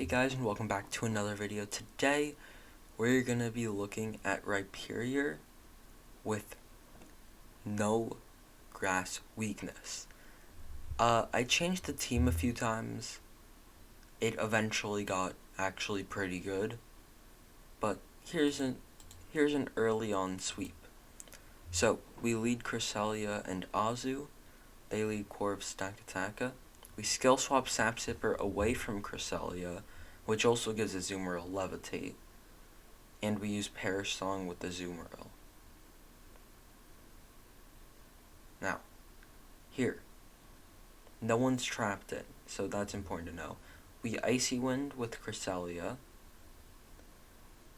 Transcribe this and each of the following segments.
Hey guys, and welcome back to another video. Today we're gonna be looking at Rhyperior with no grass weakness. I changed the team a few times. It eventually got actually pretty good, but here's an early on sweep. So we lead Cresselia and Azu. They lead Corv Stakataka. We skill swap Sap Sipper away from Cresselia, which also gives Azumarill Levitate. And we use Perish Song with the Azumarill. Now, here, no one's trapped in, so that's important to know. We Icy Wind with Cresselia,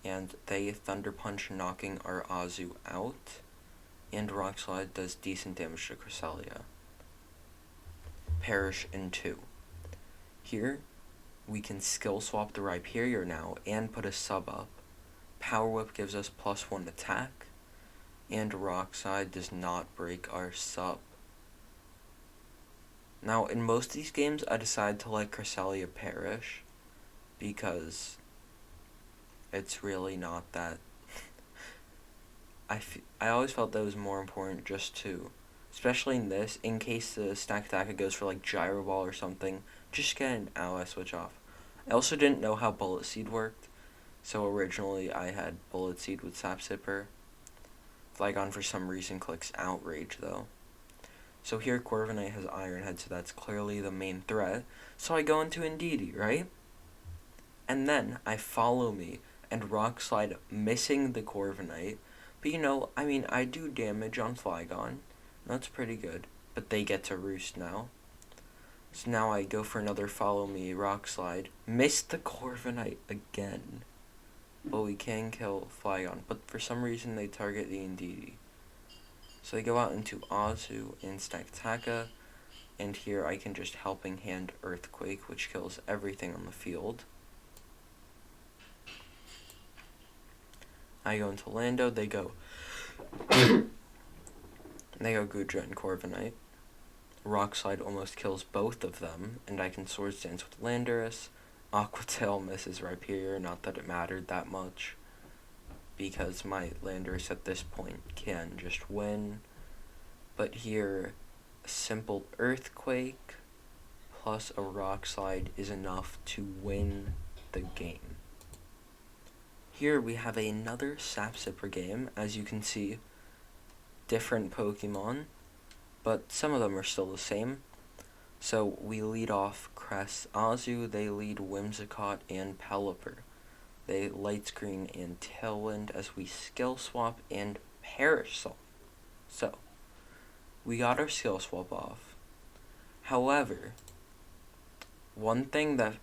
and they Thunder Punch, knocking our Azu out, and Rock Slide does decent damage to Cresselia. Perish in 2. Here, we can skill swap the Rhyperior now and put a sub up. Power Whip gives us +1 attack, and Rock Slide does not break our sub. Now, in most of these games, I decide to let Cresselia perish, because it's really not that... I always felt that was more important just to, especially in this, in case the Stack Attack goes for like Gyro Ball or something, just get an ally switch off. I also didn't know how Bullet Seed worked, so originally I had Bullet Seed with Sap Sipper. Flygon for some reason clicks Outrage though. So here Corviknight has Iron Head, so that's clearly the main threat. So I go into Indeedee, right? And then I Follow Me and Rock Slide, missing the Corviknight. But you know, I mean, I do damage on Flygon. That's pretty good. But they get to roost now. So now I go for another Follow Me, Rock Slide. Missed the Corviknight again. But we can kill Flygon. But for some reason they target the Indeedee. So they go out into Azu and Stakataka. And here I can just Helping Hand Earthquake, which kills everything on the field. I go into Lando, they go Gudra and Corviknight. Rock Slide almost kills both of them, and I can Swords Dance with Landorus. Aqua Tail misses Rhyperior, not that it mattered that much, because my Landorus at this point can just win. But here, a simple Earthquake plus a Rock Slide is enough to win the game. Here we have another Sap Sipper game. As you can see, different Pokemon, but some of them are still the same. So we lead off Cress Azu, they lead Whimsicott and Pelipper. They Light Screen and Tailwind as we skill swap and Perish Song. So, we got our skill swap off. However, one thing that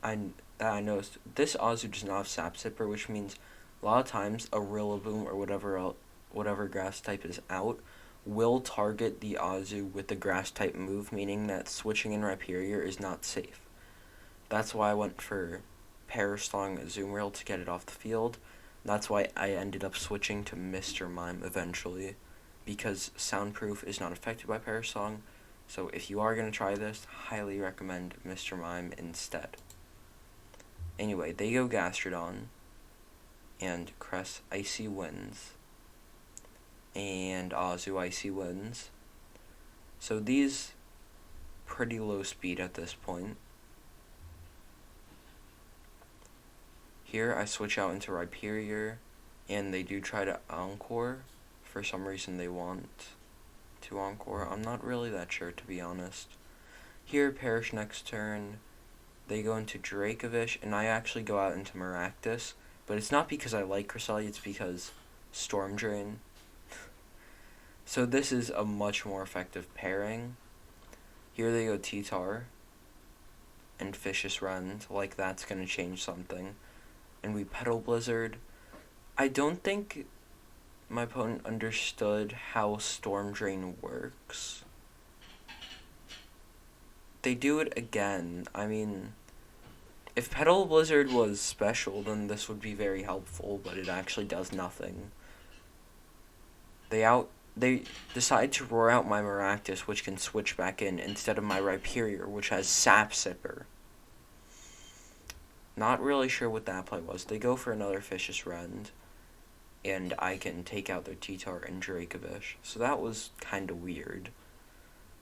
I noticed, this Azu does not have Sap Sipper, which means a lot of times a Rillaboom or whatever grass type is out will target the Azu with the grass type move, meaning that switching in Rhyperior is not safe. That's why I went for Perish Song Azumarill to get it off the field. That's why I ended up switching to Mr. Mime eventually, because Soundproof is not affected by Perish Song. So if you are going to try this, highly recommend Mr. Mime instead. Anyway, they go Gastrodon, and Cress Icy Winds, and Azu Icy Winds. So these pretty low speed at this point. Here I switch out into Rhyperior, and they do try to Encore. For some reason they want to Encore. I'm not really that sure, to be honest. Here, Perish next turn. They go into Dracovish, and I actually go out into Maractus. But it's not because I like Cresselia, it's because Storm Drain. So this is a much more effective pairing. Here they go T-Tar and Vicious Rend, like that's going to change something. And we Petal Blizzard. I don't think my opponent understood how Storm Drain works. They do it again. I mean, if Petal Blizzard was special, then this would be very helpful, but it actually does nothing. They decide to roar out my Maractus, which can switch back in, instead of my Rhyperior, which has Sap Sipper. Not really sure what that play was. They go for another Vicious Rend, and I can take out their T-Tar and Dracovish. So that was kind of weird.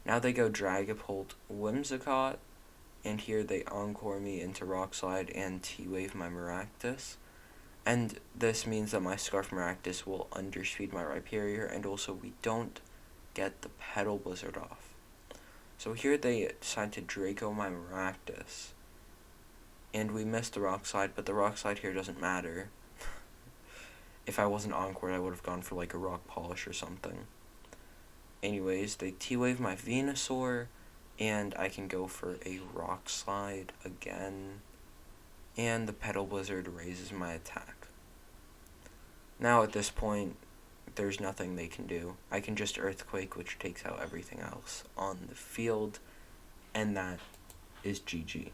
Now they go Dragapult, Whimsicott, and here they Encore me into Rock Slide and T-Wave my Maractus. And this means that my Scarf Maractus will underspeed my Rhyperior, and also we don't get the Petal Blizzard off. So here they decide to Draco my Maractus. And we missed the Rock Slide, but the Rock Slide here doesn't matter. If I wasn't Encored, I would have gone for like a Rock Polish or something. Anyways, they T-Wave my Venusaur, and I can go for a Rock Slide again. And the Petal Blizzard raises my attack. Now at this point, there's nothing they can do. I can just Earthquake, which takes out everything else on the field, and that is GG.